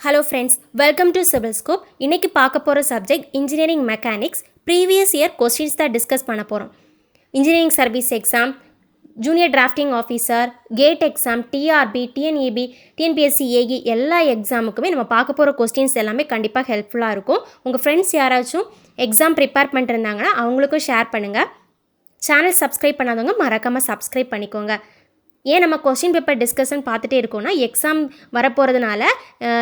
Hello friends, welcome to Civil Scope. இன்னைக்கு பார்க்க போகிற subject engineering mechanics. Previous year questions தான் டிஸ்கஸ் பண்ண போகிறோம். Engineering service exam, junior drafting officer, GATE exam, TRB, TNEB, TNPSC, AE எல்லா எக்ஸாமுக்குமே நம்ம பார்க்க போகிற கொஸ்டின்ஸ் எல்லாமே கண்டிப்பாக ஹெல்ப்ஃபுல்லாக இருக்கும். உங்கள் ஃப்ரெண்ட்ஸ் யாராச்சும் எக்ஸாம் ப்ரிப்பேர் பண்ணிருந்தாங்கன்னா அவங்களுக்கும் ஷேர் பண்ணுங்கள். சேனல் சப்ஸ்கிரைப் பண்ணாதவங்க மறக்காமல் சப்ஸ்கிரைப் பண்ணிக்கோங்க. ஏன் நம்ம கொஸ்டின் பேப்பர் டிஸ்கஷன் பார்த்துட்டே இருக்கோம்னா எக்ஸாம் வரப்போகிறதுனால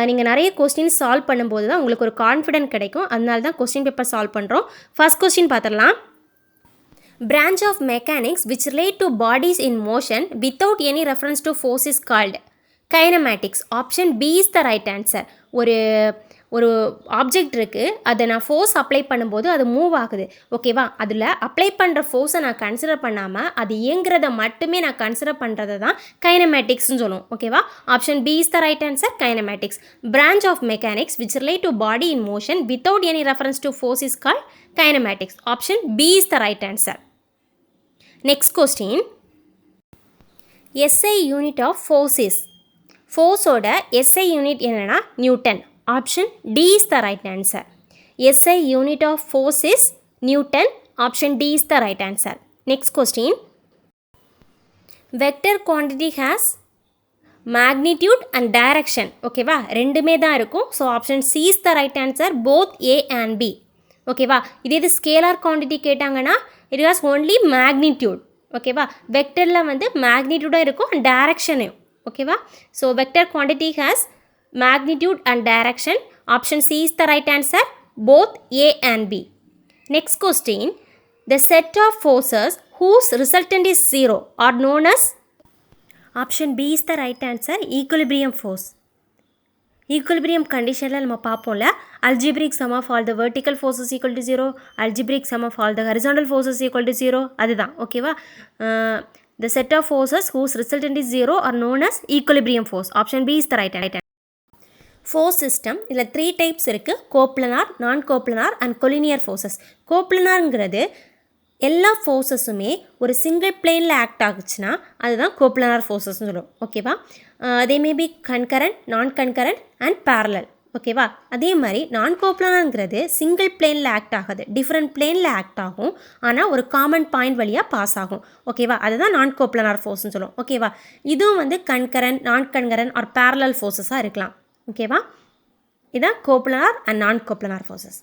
நீங்கள் நிறைய கொஸ்டின் சால்வ் பண்ணும்போது தான் உங்களுக்கு ஒரு கான்ஃபிடென்ட் கிடைக்கும். அதனால தான் கொஸ்டின் பேப்பர் சால்வ் பண்ணுறோம். ஃபர்ஸ்ட் கொஸ்டின் பார்த்துடலாம். Branch of mechanics which relate to bodies in motion without any reference to force is called kinematics. Option B is the right answer. ஒரு ஆப்ஜெக்ட் இருக்குது, அதை நான் ஃபோர்ஸ் அப்ளை பண்ணும்போது அது move ஆகுது, ஓகேவா? அதில் அப்ளை பண்ணுற ஃபோர்ஸை நான் கன்சிடர் பண்ணாமல் அது இயங்குறத மட்டுமே நான் கன்சிடர் பண்ணுறது தான் கைனமேட்டிக்ஸ்னு சொல்லுவோம், ஓகேவா? Option B is the right answer, kinematics. Branch of mechanics which relate to body in motion without any reference to force is called kinematics. Option B is the right answer. Next question. SI unit of force is. ஃபோர்ஸோட SI unit என்னென்னா newton. Option D is the right answer. SI unit of force is Newton. Option D is the right answer. Next question. Vector quantity has magnitude and direction. Okay va? ரெண்டுமே தான் இருக்கும். So option C is the right answer. Both A and B. Okay va? இது scalar quantity கேட்டாங்கன்னா it has only magnitude. Okay va? Vectorல வந்து magnitude இருக்கும் and direction. Okay va? So vector quantity has magnitude and direction. Option C is the right answer. Both A and B. Next question. The set of forces whose resultant is zero are known as. Option B is the right answer. Equilibrium force. Equilibrium condition la நம்ம பார்ப்போம்ல, algebraic sum of all the vertical forces equal to 0, algebraic sum of all the horizontal forces equal to 0. அதுதான், ஓகேவா? The set of forces whose resultant is zero are known as equilibrium force. Option B is the right answer. Force system இதில் 3 types இருக்குது. Coplanar, நான் coplanar and collinear forces. கோப்ளனார்ங்கிறது எல்லா ஃபோர்ஸஸுமே ஒரு single பிளேனில் act ஆகுச்சுன்னா அதுதான் coplanar ஃபோர்ஸஸ்ன்னு சொல்லுவோம், ஓகேவா? அதே மேபி கன்கரண்ட், நான் கன்கரண்ட் அண்ட் பேரலல், ஓகேவா? அதே மாதிரி நான் கோப்ளனார்ங்கிறது சிங்கிள் பிளேனில் ஆக்ட் ஆகாது, டிஃப்ரெண்ட் பிளேனில் ஆக்ட் ஆகும், ஆனால் ஒரு காமன் பாயிண்ட் வழியாக பாஸ் ஆகும், ஓகேவா? அதுதான் நான் கோப்ளனார் ஃபோர்ஸ்னு சொல்லுவோம், ஓகேவா? இதுவும் வந்து கன்கரண்ட், நான் கன்கரண்ட் ஆர் பேரலல் ஃபோர்ஸஸாக இருக்கலாம், ஓகேவா? இதான் கோப்ளனார் அண்ட் நான் கோப்ளனார் ஃபோர்ஸஸ்.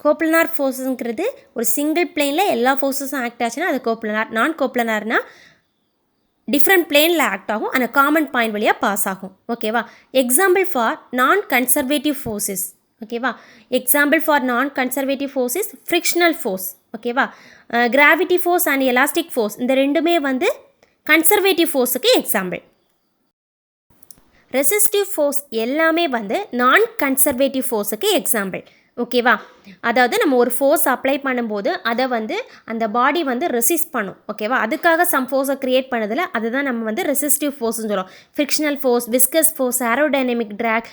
கோப்ளனார் ஃபோர்ஸுங்கிறது ஒரு சிங்கிள் பிளேனில் எல்லா ஃபோர்ஸஸும் ஆக்ட் ஆச்சுன்னா அது கோப்ளனார். நான் கோப்ளனார்னா டிஃப்ரெண்ட் பிளேனில் ஆக்ட் ஆகும், ஆனால் காமன் பாயிண்ட் வழியாக பாஸ் ஆகும், ஓகேவா? Example for non conservative forces, ஓகேவா? Example for non conservative force is frictional force, ஓகேவா? Gravity force and elastic force இந்த ரெண்டுமே வந்து கன்சர்வேட்டிவ் ஃபோர்ஸுக்கு எக்ஸாம்பிள். ரெசிஸ்டிவ் ஃபோர்ஸ் எல்லாமே வந்து நான் கன்சர்வேட்டிவ் ஃபோர்ஸுக்கு எக்ஸாம்பிள், ஓகேவா? அதாவது நம்ம ஒரு ஃபோர்ஸ் அப்ளை பண்ணும்போது அதை வந்து அந்த பாடி வந்து ரெசிஸ்ட் பண்ணும், ஓகேவா? அதுக்காக சம் ஃபோர்ஸை க்ரியேட் பண்ணதில் அதுதான் நம்ம வந்து ரெசிஸ்டிவ் ஃபோர்ஸ்னு சொல்லுவோம். Frictional force, viscous force, aerodynamic drag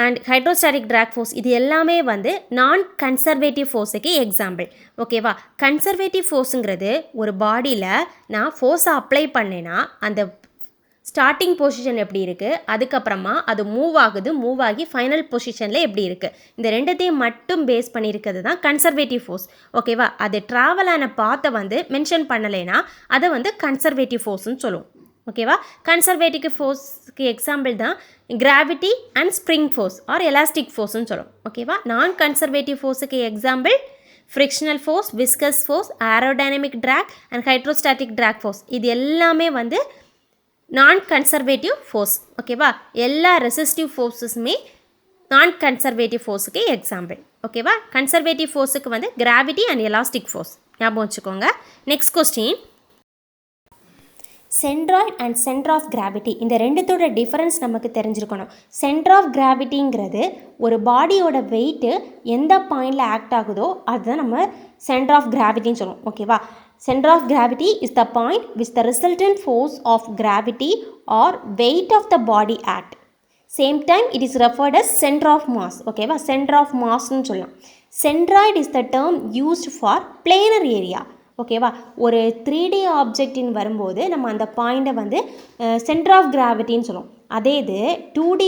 and hydrostatic drag force இது எல்லாமே வந்து நான் கன்சர்வேட்டிவ் ஃபோர்ஸுக்கு எக்ஸாம்பிள், ஓகேவா? கன்சர்வேட்டிவ் ஃபோர்ஸுங்கிறது ஒரு பாடியில் நான் ஃபோர்ஸை அப்ளை பண்ணேன்னா அந்த ஸ்டார்டிங் பொசிஷன் எப்படி இருக்குது, அதுக்கப்புறமா அது மூவ் ஆகி ஃபைனல் பொசிஷனில் எப்படி இருக்குது, இந்த ரெண்டுத்தையும் மட்டும் பேஸ் பண்ணியிருக்கிறது தான் கன்சர்வேட்டிவ் ஃபோர்ஸ், ஓகேவா? அது ட்ராவல் ஆன பாத்தை வந்து மென்ஷன் பண்ணலைன்னா அதை வந்து கன்சர்வேட்டிவ் ஃபோர்ஸ்னு சொல்லுவோம், ஓகேவா? கன்சர்வேட்டிவ் ஃபோர்ஸ்க்கு எக்ஸாம்பிள் தான் gravity and spring force or elastic ஃபோர்ஸ்னு சொல்லுவோம், ஓகேவா? நான் கன்சர்வேட்டிவ் ஃபோர்ஸுக்கு example frictional force, viscous force, aerodynamic drag and hydrostatic drag force இது எல்லாமே வந்து நான் கன்சர்வேட்டிவ் ஃபோர்ஸ், ஓகேவா? எல்லா ரெசிஸ்டிவ் ஃபோர்ஸஸுமே நான் கன்சர்வேட்டிவ் ஃபோர்ஸுக்கு எக்ஸாம்பிள், ஓகேவா? கன்சர்வேட்டிவ் ஃபோர்ஸுக்கு வந்து கிராவிட்டி அண்ட் எலாஸ்டிக் ஃபோர்ஸ் ஞாபகம் வச்சுக்கோங்க. Next question. Centroid and centre of gravity இந்த ரெண்டுத்தோட டிஃபரன்ஸ் நமக்கு தெரிஞ்சிருக்கணும். சென்டர் ஆஃப் கிராவிட்டிங்கிறது ஒரு பாடியோட வெயிட்டு எந்த பாயிண்டில் ஆக்ட் ஆகுதோ அதுதான் நம்ம சென்டர் ஆஃப் கிராவிட்டின்னு சொல்லுவோம், ஓகேவா? Center of gravity is the point which the resultant force of gravity or weight of the body act. Same time it is referred as center of mass, okay va? Center of mass nu sollலாம். Centroid is the term used for planar area. ஓகேவா? ஒரு 3D ஆப்ஜெக்டின்னு வரும்போது நம்ம அந்த பாயிண்ட்டை வந்து centre of கிராவிட்டின்னு சொல்லுவோம். அதே இது 2D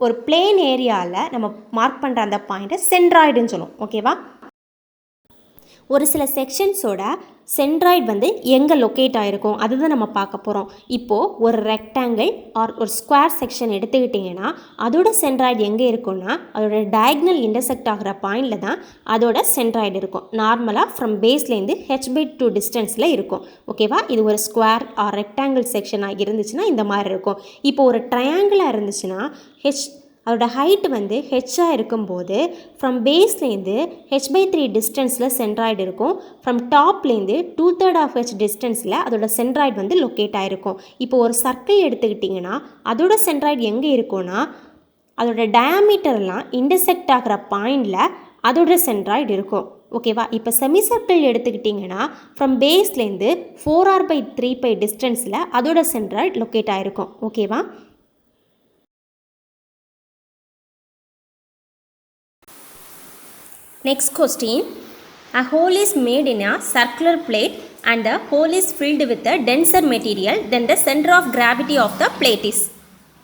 ஒரு பிளேன் ஏரியாவில் நம்ம மார்க் பண்ணுற அந்த பாயிண்ட்டை சென்ட்ராய்டுன்னு சொல்லுவோம். ஓகேவா? ஒரு சில செக்ஷன்ஸோட சென்ட்ராய்டு வந்து எங்கே லொக்கேட் ஆகிருக்கும் அதுதான் நம்ம பார்க்க போகிறோம். இப்போது ஒரு ரெக்டாங்கிள் ஆர் ஒரு ஸ்கொயர் செக்ஷன் எடுத்துக்கிட்டிங்கன்னா அதோட சென்ட்ராய்டு எங்கே இருக்கும்னா அதோட டயக்னல் இன்டர்செக்ட் ஆகிற பாயிண்டில் தான் அதோட சென்ட்ராய்டு இருக்கும். நார்மலாக ஃப்ரம் பேஸ்லேருந்து h/2 டிஸ்டன்ஸில் இருக்கும். ஓகேவா? இது ஒரு ஸ்கொயர் ஆர் ரெக்டாங்கிள் செக்ஷனாக இருந்துச்சுன்னா இந்த மாதிரி இருக்கும். இப்போ ஒரு ட்ரையாங்கிளாக இருந்துச்சுன்னா அதோட ஹைட் வந்து ஹெச்சாக இருக்கும்போது ஃப்ரம் பேஸ்லேருந்து h/3 டிஸ்டன்ஸில் சென்ட்ராய்டு இருக்கும். ஃப்ரம் டாப்லேருந்து 2/3 டிஸ்டன்ஸில் அதோட சென்ட்ராய்டு வந்து லொக்கேட் ஆகிருக்கும். இப்போ ஒரு சர்க்கிள் எடுத்துக்கிட்டிங்கன்னா அதோட சென்ட்ராய்டு எங்கே இருக்கும்னா அதோட டயாமீட்டர்லாம் இன்டர்செக்ட் ஆகிற பாயிண்டில் அதோட சென்ட்ராய்டு இருக்கும். ஓகேவா? இப்போ செமி சர்க்கிள் எடுத்துக்கிட்டிங்கன்னா ஃப்ரம் பேஸ்லேருந்து 4r/3π டிஸ்டன்ஸில் அதோட சென்ட்ராய்டு லொக்கேட் ஆகிருக்கும். ஓகேவா? Next question, a hole is made in a circular plate and the hole is filled with a denser material than the center of gravity of the plate is.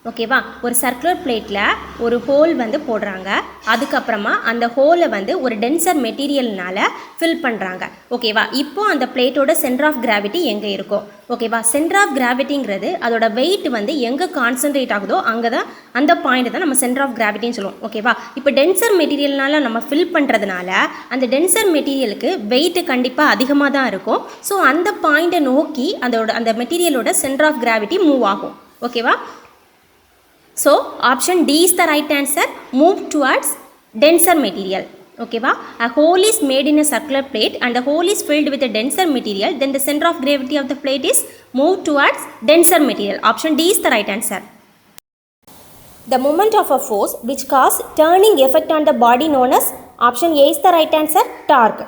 ஓகேவா? ஒரு circular பிளேட்டில் ஒரு whole வந்து போடுறாங்க. அதுக்கப்புறமா அந்த ஹோலை வந்து ஒரு டென்சர் மெட்டீரியல்னால் ஃபில் பண்ணுறாங்க. ஓகேவா? இப்போது அந்த பிளேட்டோட சென்டர் ஆஃப் கிராவிட்டி எங்கே இருக்கும்? ஓகேவா? சென்டர் ஆஃப் கிராவிட்டிங்கிறது அதோட வெயிட் வந்து எங்கே கான்சன்ட்ரேட் ஆகுதோ அங்கே தான் அந்த பாயிண்ட் தான் நம்ம சென்டர் ஆஃப் கிராவிட்டின்னு சொல்லுவோம். ஓகேவா? இப்போ டென்சர் மெட்டீரியல்னால நம்ம ஃபில் பண்ணுறதுனால அந்த டென்சர் மெட்டீரியலுக்கு வெயிட் கண்டிப்பாக அதிகமாக தான் இருக்கும். ஸோ அந்த பாயிண்ட்டை நோக்கி அந்த மெட்டீரியலோட சென்டர் ஆஃப் கிராவிட்டி மூவ் ஆகும். ஓகேவா? So option D is the right answer. Move towards denser material. Okay va? A hole is made in a circular plate and the hole is filled with a denser material. Then the center of gravity of the plate is moved towards denser material. Option D is the right answer. The moment of a force which causes turning effect on the body known as option A is the right answer. Torque.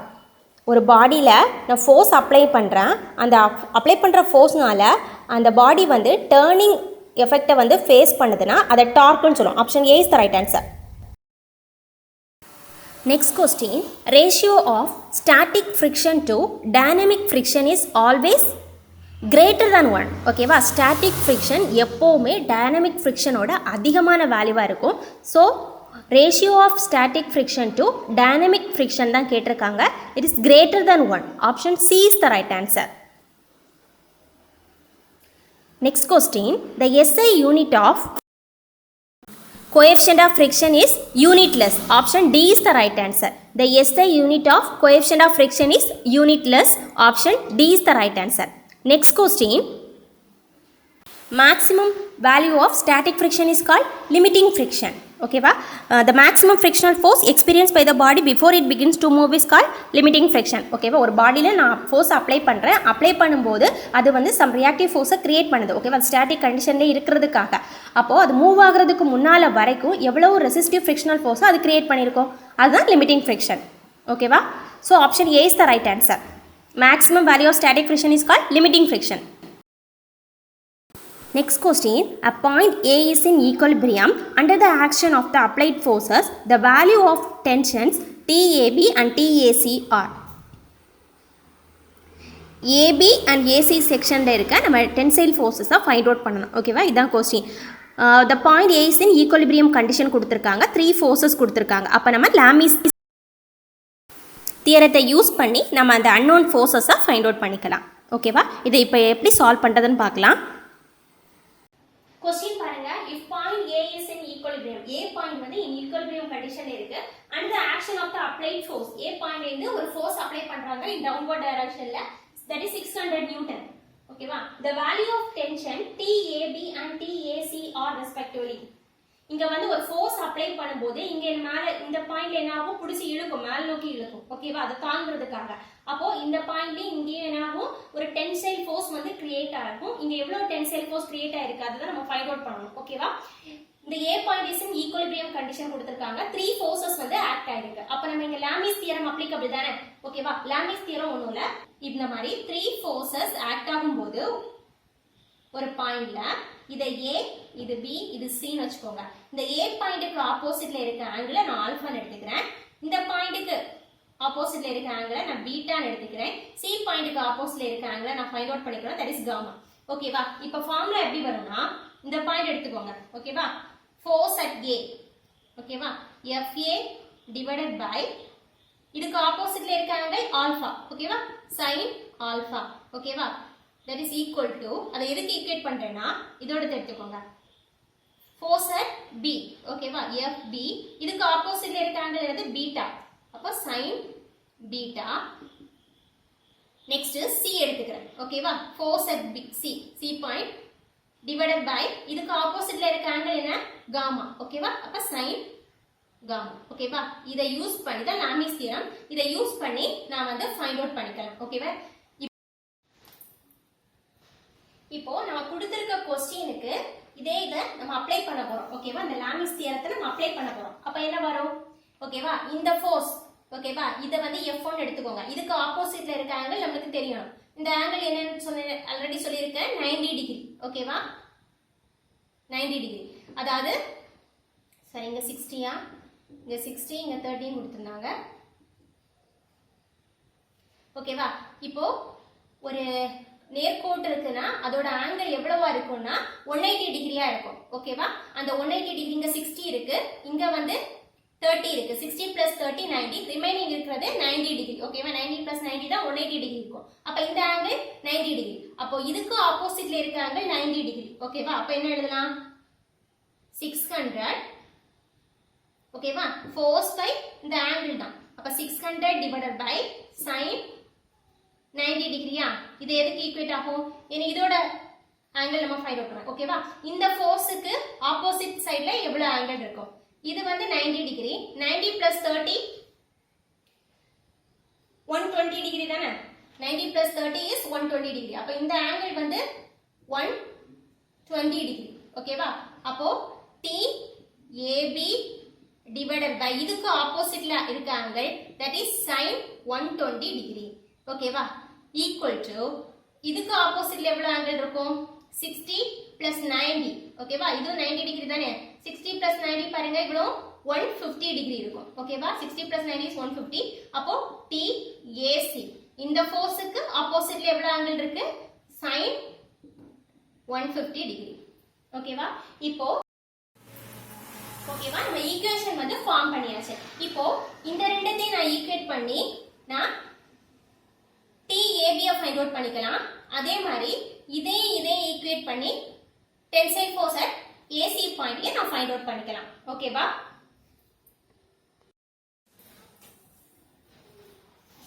ஒரு பாடியில் நான் force apply பண்ணுறேன். அந்த apply பண்ணுற ஃபோர்ஸ்னால அந்த பாடி வந்து turning எஃபெக்டை வந்து face பண்ணுதுன்னா அதை டார்க்குன்னு சொல்லுவோம். Option A is the right answer. Next question, ratio of static friction to dynamic friction is always greater than 1. ஓகேவா? ஸ்டாட்டிக் ஃப்ரிக்ஷன் எப்போவுமே டைனமிக் ஃப்ரிக்ஷனோட அதிகமான வேல்யூவாக இருக்கும். So ratio of static friction to dynamic friction தான் கேட்டிருக்காங்க. It is greater than 1. Option C is the right answer. Next question, the SI unit of coefficient of friction is unitless. Option D is the right answer. The SI unit of coefficient of friction is unitless. Option D is the right answer. Next question, maximum value of static friction is called limiting friction. Okay va? The maximum frictional force experienced by the body before it begins to move is called limiting friction. Okay va? ஒரு பாடியில் நான் force apply பண்ணுறேன். Apply பண்ணும்போது அது வந்து some reactive ஃபோர்ஸை create பண்ணுது. ஓகேவா? ஸ்டாட்டிக் கண்டிஷன்லேயே இருக்கிறதுக்காக. அப்போது அது மூவ் ஆகிறதுக்கு முன்னால் வரைக்கும் எவ்வளோ ரெசிஸ்டிவ் ஃப்ரிக்ஷனல் ஃபோர்ஸோ அது க்ரியேட் பண்ணியிருக்கோம். அதுதான் லிமிட்டிங் ஃப்ரிக்ஷன். ஓகேவா? So option A is the right answer. Maximum value of static friction is called limiting friction. Next question, a point A is in equilibrium under the action of the applied forces. The value of tensions TAB and TAC are. AB and AC செக்ஷனில் இருக்க நம்ம tensile ஃபோர்ஸஸை find out பண்ணணும். ஓகேவா? இதுதான் question. The point A is in equilibrium condition கொடுத்துருக்காங்க. 3 forces கொடுத்துருக்காங்க. அப்போ நம்ம லாமிஸ் தியரத்தை யூஸ் பண்ணி நம்ம அந்த அன்னோன் ஃபோர்ஸஸை ஃபைண்ட் அவுட் பண்ணிக்கலாம். ஓகேவா? இதை இப்போ எப்படி சால்வ் பண்ணுறதுன்னு பார்க்கலாம். கொஸ்டின் பாருங்க. if point A is in equilibrium, A point வந்து in equilibrium கண்டிஷன்ல இருக்கு and the action of the applied force, A பாயிண்ட்ல இருந்து ஒரு ஃபோர்ஸ் அப்ளை பண்றாங்க in downward directionல, that is 600 newton. ஓகேவா? the value of tension TAB and TAC are respectively. இங்க வந்து ஒரு ஃபோர்ஸ் அப்ளை பண்ணும்போது இங்க மேல இந்த பாயிண்ட்ல என்ன ஆகும்? புடிச்சு இழுக்கும், மேல் நோக்கி இழுக்கும். ஓகேவா? அதை தாங்கிறதுக்காக. அப்போ இந்த பாயிண்ட்ல இங்கேயும் என்ன ஆகும்? ஒரு டென்சைல் ஃபோர்ஸ் வந்து கிரியேட் ஆகும். இங்க எவ்வளவு டென்சைல் ஃபோர்ஸ் கிரியேட் ஆயிருக்கு அதுதான் நம்ம ஃபைண்ட் அவுட் பண்ணணும். ஓகேவா? இந்த A point is in equilibrium condition கொடுத்திருக்காங்க. 3 ஃபோர்ஸஸ் வந்து ஆக்ட் ஆயிருக்கு. அப்ப நம்ம இங்க லாமிஸ் தியரம் அப்ளிகபிள் தானே? ஓகேவா? லாமிஸ் தியரம் ஒண்ணும் இல்ல. இந்த மாதிரி 3 ஃபோர்ஸஸ் ஆக்ட் ஆகும்போது ஒரு பாயிண்ட்ல இத A, இது B, இது C ன்னு வெச்சுக்கோங்க. இந்த A பாயிண்ட்க்கு ஆப்போசிட்ல இருக்க ஆங்கிளை நான் ஆல்பான்னு எடுத்துக்கிறேன். இந்த பாயிண்ட்க்கு ஆப்போசிட்ல இருக்க ஆங்கிளை நான் பீட்டான்னு எடுத்துக்கிறேன். சி பாயிண்ட்டுக்கு ஆப்போசிட்ல இருக்க ஆங்கிளை நான் ஃபைண்ட் அவுட் பண்ணிக்கிறேன். That is gamma. ஓகேவா? இப்போ ஃபார்முலா எப்படி வரும்னா இந்த பாயிண்ட் எடுத்துக்கோங்க. ஓகேவா? Force at A. ஓகேவா? FA divided by இதுக்கு ஆப்போசிட்ல இருக்க ஆங்கிள் ஆல்பா. ஓகேவா? sin alpha. ஓகேவா? that is equal to அதை எதுக்கு ஈக்குவேட் பண்றேன்னா இதோட எடுத்துக்கோங்க. Force at B. ஓகேவா? FB இதுக்கு ஆப்போசிட்ல இருக்க ஆங்கிள் என்னது பீட்டா. அப்ப sin பீட்டா. நெக்ஸ்ட் C எடுத்துக்கிறேன். ஓகேவா? Force at B C point divided by இதுக்கு ஆப்போசிட்ல இருக்க ஆங்கிள் என்ன காமா. ஓகேவா? அப்ப sin காமா. ஓகேவா? இதை யூஸ் பண்ணி தான் லாமிஸ் தியரம். இதை யூஸ் பண்ணி நான் வந்து ஃபைண்ட் அவுட் பண்ணிக்கலாம். ஓகேவா? இப்போ நம்ம கொடுத்திருக்க क्वेश्चनக்கு இதை நம்ம அப்ளை பண்ண போறோம். ஓகேவா? இந்த லாமிஸ் தியரத்தை நம்ம அப்ளை பண்ண போறோம். அப்ப என்ன வரும்? ஓகேவா? இந்த ஃபோர்ஸ் ஓகேவா? இத வந்து F1 எடுத்துக்கோங்க. இதுக்கு ஆப்போசிட்ல இருக்க ஆங்கிள் நமக்கு தெரியணும். இந்த ஆங்கிள் என்னன்னு சொன்னேன் ஆல்ரெடி சொல்லியிருக்கேன் 90 டிகிரி. ஓகேவா? 90 டிகிரி. அதாவது சரி இங்க 60யா? இங்க 60 இங்க 13 கொடுத்திருந்தாங்க. ஓகேவா? இப்போ ஒரு நேர்கோட்டு இருக்குன்னா அதோட ஆங்கிள் எவ்வளவா இருக்கும்னா 180 டிகிரியா இருக்கும். ஓகேவா? அந்த 180 டிகிரி இங்க 60 இருக்கு, இங்க வந்து 30 இருக்கு. 60 plus 30 90, ரிமைனிங் இருக்கிறது 90 டிகிரி. ஓகேவா? 90 plus 90 தான் 180 டிகிரி இருக்கும். அப்ப இந்த ஆங்கிள் 90 டிகிரி. அப்போ இதுக்கு ஆப்போசிட்ல இருக்க ஆங்கிள் 90 டிகிரி. ஓகேவா? அப்ப என்ன எழுதலாம்? 600. ஓகேவா? ஃபோர்ஸ் பை இந்த ஆங்கிள் தான். அப்ப 600 divided by sin 90 டிகிரியா? இது எதுக்கு ஈக்குவேட் ஆகும்? ஏன்னா இதோட ஆங்கிள் நம்ம ஃபைண்ட் அவுட் பண்ணலாம். ஓகேவா? இந்த ஃபோர்ஸுக்கு ஆப்போசிட் சைடுல எவ்வளவு ஆங்கிள் இருக்கும்? இது வந்து 90 டிகிரி. 90 plus 30 120 டிகிரி தானே? 90 plus 30 is 120 டிகிரி. அப்ப இந்த ஆங்கிள் வந்து 120 டிகிரி. ஓகேவா? அப்போ TAB divided by இதுக்கு ஆப்போசிட்ல இருக்க angle that is sin 120 degree. ஓகேவா? equal to இதுக்கு ஆப்போசிட்ல எவ்வளவு ஆங்கிள் இருக்கும்? 60 plus 90. ஓகேவா? இது 90 டிகிரி தானே? 60 plus 90 பாருங்க இவ்வளோ 150 டிகிரி இருக்கும். ஓகேவா? 60 plus 90 is 150. அப்போ TAC இந்த ஃபோர்ஸுக்கு ஆப்போசிட்ல எவ்வளவு ஆங்கிள் இருக்கு? sin 150 degree. ஓகேவா? இப்போ ஓகேவா? நம்ம ஈக்குவேஷன் வந்து ஃபார்ம் பண்ணியாச்சு. இப்போ இந்த ரெண்டையும் நான் ஈக்குவேட் பண்ணி நான் TAB ஃபைண்ட் அவுட் பண்ணிக்கலாம். அதே மாதிரி இதே ஈக்குவேட் பண்ணி டென்சைல் ஃபோர்ஸ் அட் AC பாயிண்ட்ல நான் ஃபைண்ட் அவுட் பண்ணிக்கலாம். ஓகேவா?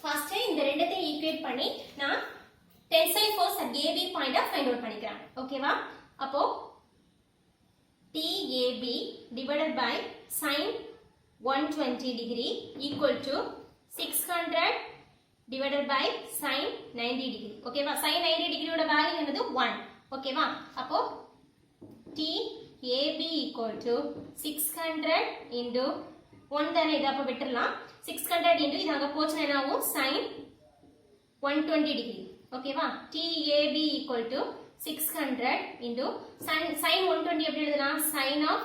ஃபர்ஸ்ட் இந்த ரெண்டையும் ஈக்குவேட் பண்ணி நான் tensile force at AB point find out பண்ணிக்கிறேன். ஓகேவா? அப்போ TAB divided by sin 120 degree equal to 600 divided by sin 90 degree. ஓகேவா? sin 90 டிகிரியோட வேல்யூ என்னது 1. ஓகேவா? அப்போ TAB equal to 600 into 1 தானே, இது அப்போ விட்டுறலாம். 600 into இது அங்க போச்சுன்னா என்ன ஆகும்? sin 120 degree. ஓகேவா? TAB equal to 600 into sin 120 எப்படி எழுதலாம்? sin of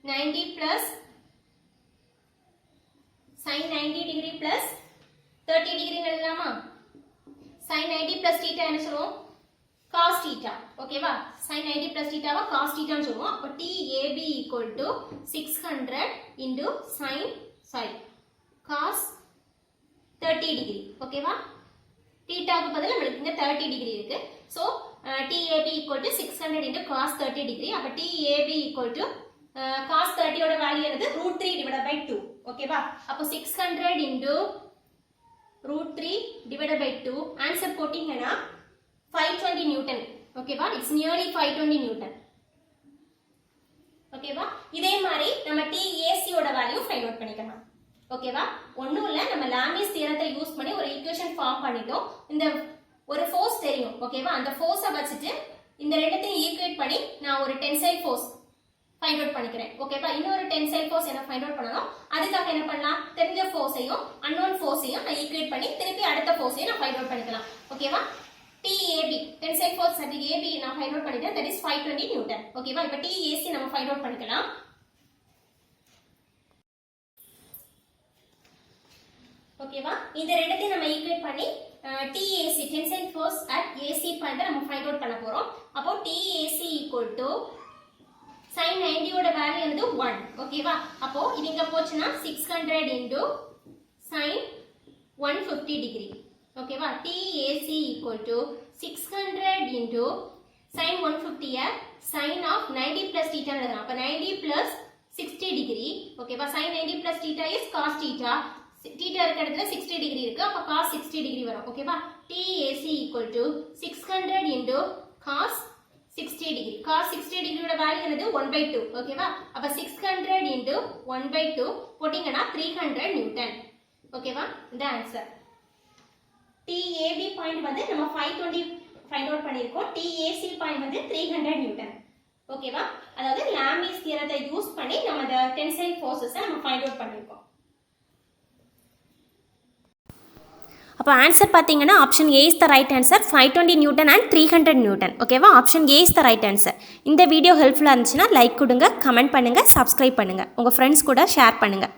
90 plus sin 90 degree plus 30 degree எழுதலாமா? sin 90 plus theta என்ன சொல்லுவோம்? cos theta. ஓகேவா? sin 90 plus theta வா cos theta ன்னு சொல்லுவோம். அப்ப TAB equal to 600 into cos 30 degree. ஓகேவா? தீட்டாக்கு பதிலா நமக்கு இங்க 30 டிகிரி இருக்கு. So TAB equal to 600 into cos 30 degree. அப்ப TAB equal to cos 30 ஓட வேல்யூ என்னது? √3 divided by 2. ஓகேவா? அப்ப 600 into √3 divided by 2 ஆன்சர் போட்டீங்கன்னா 520 நியூட்டன். ஓகேவா? It's nearly 520 Newton. ஓகேவா? இதே மாதிரி நம்ம TAC ஓட வேல்யூ ஃபைண்ட் அவுட் பண்ணிக்கலாம். ஓகேவா? ஒண்ணும் இல்ல, நம்ம லாமிஸ் தியரத்தை யூஸ் பண்ணி ஒரு ஈக்குவேஷன் ஃபார்ம் பண்ணிட்டோம். இந்த ஒரு ஃபோர்ஸ் தெரியும். ஓகேவா? அந்த ஃபோர்ஸை வச்சுட்டு இந்த ரெண்டையும் ஈக்குவேட் பண்ணி நான் ஒரு டென்சைல் ஃபோர்ஸ் ஃபைண்ட் அவுட் பண்ணிக்கிறேன். ஓகேவா? இன்னொரு டென்சைல் ஃபோர்ஸ் என்ன ஃபைண்ட் அவுட் பண்ணணும், அதுக்காக என்ன பண்ணலாம்? தெரிஞ்ச ஃபோர்ஸையும் அன்னோன் ஃபோர்ஸையும் நான் ஈக்குவேட் பண்ணி திருப்பி அடுத்த ஃபோர்ஸையும் நான் ஃபைண்ட் அவுட் பண்ணிக்கலாம். ஓகேவா? TAB tensile force at AB நான் ஃபைண்ட் அவுட் பண்ணிட்டேன். That is 520 Newton. ஓகேவா? இப்போ TAC நம்ம ஃபைண்ட் அவுட் பண்ணிக்கலாம். ஓகேவா? இந்த ரெண்டுத்தையும் நம்ம ஈக்குவேட் பண்ணி TAC tensile force at AC point நம்ம ஃபைண்ட் அவுட் பண்ண போறோம். அப்போ TAC ஈக்குவல் டு sin 90 ஓட வேல்யூ வந்து 1. ஓகேவா? அப்போ இது இங்க போச்சுனா 600 into sin 150 degree. ஓகேவா? TAC equal to 600 into sin 150 sin of 90 plus theta எழுதலாம். அப்ப 90 plus 60 degree. ஓகேவா? sin 90 plus theta is cos theta. theta இருக்க இடத்துல 60 degree இருக்கு. அப்ப cos 60 degree வரும். ஓகேவா? TAC equal to 600 into cos 60 degree. cos 60 degree ஓட வேல்யூ என்னது 1/2. ஓகேவா? அப்ப 600 into 1/2 போட்டிங்கன்னா 300 நியூட்டன். ஓகேவா? இந்த ஆன்சர். TAB பாயிண்ட் வந்து நம்ம 520 ஃபைண்ட் அவுட் பண்ணிருக்கோம். TAC பாயிண்ட் வந்து 300 நியூட்டன். ஓகேவா? அதாவது லாமிஸ் தியரத்தை யூஸ் பண்ணி நம்ம இந்த டென்சைல் ஃபோர்ஸஸ் நம்ம ஃபைண்ட் அவுட் பண்ணிருக்கோம். அப்போ ஆன்சர் பார்த்தீங்கன்னா option A is the right answer. 520 newton and 300 newton. ஓகேவா? Option A is the right answer. இந்த வீடியோ ஹெல்ப்ஃபுல்லாக இருந்துச்சுன்னா லைக் கொடுங்க, கமெண்ட் பண்ணுங்கள், சப்ஸ்கிரைப் பண்ணுங்கள், உங்கள் ஃப்ரெண்ட்ஸ் கூட ஷேர் பண்ணுங்கள்.